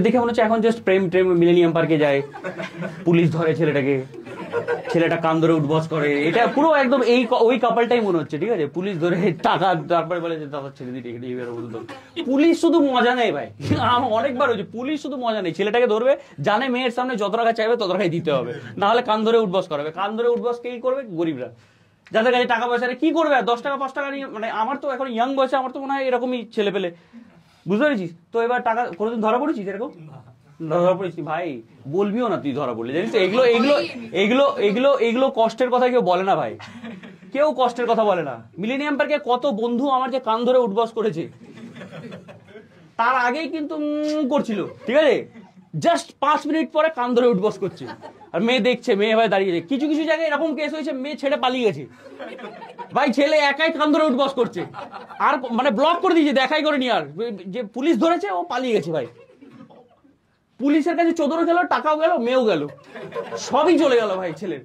দেখে মনে হচ্ছে এখন জাস্ট প্রেম প্রেম মিলেনিয়াম পার্কে যায়, পুলিশ ধরে ছেলেটাকে, ছেলেটা কান ধরে উঠবস করে, এটা পুরো একদম এই ওই কাপালটাই মনে হচ্ছে। ঠিক আছে, পুলিশ ধরে টাকা, তারপরে বলে যে দাদা ছেড়ে দিতে বলতো। পুলিশ শুধু মজা নেই ভাই, আমার অনেকবার হয়েছে, পুলিশ শুধু মজা নেই, ছেলেটাকে ধরবে, জানে মেয়ের সামনে যত টাকা চাইবে তত টাকাই দিতে হবে, না হলে কান ধরে উঠবস করাবে। কান ধরে উঠবস কে করবে? গরিবরা, যাদের কাছে টাকা পয়সা নেই। কি করবে আর 10 টাকা 5 টাকা নিয়ে? মানে আমার তো এখন ইয়াং বয়সে আমার তো মনে হয় এরকমই ছেলে পেলে, বুঝতে পেরেছিস তো? এবার টাকা কোনোদিন ধরা পড়েছিস এরকম? ধরা পড়েছি ভাই, বলবিও না তুই ধরা পড়লে, জানিস তো? এগুলো এগুলো এগুলো এগুলো এগুলো কষ্টের কথা কেউ বলে না ভাই, কেউ কষ্টের কথা বলে না। মিলেনিয়াম পার্কে কত বন্ধু আমার যে কান ধরে উঠবস করেছে, তার আগেই কিন্তু করছিল, ঠিক আছে, জাস্ট 5 মিনিট পরে কান ধরে উঠবস করছে, আর মেয়ে দেখছে, মেয়ে ভাই দাঁড়িয়েছে। কিছু কিছু জায়গায় এরকম কেস হয়েছে, মেয়ে ছেড়ে পালিয়ে গেছে ভাই, ছেলে একাই কান ধরে উঠবস করছে, আর মানে ব্লক করে দিয়েছে, দেখাই করে নি, আর যে পুলিশ ধরেছে ও পালিয়ে গেছে ভাই। পুলিশের কাছে চোদরও গেল, টাকাও গেল, মেয়েও গেল, সবই চলে গেল ভাই ছেলের।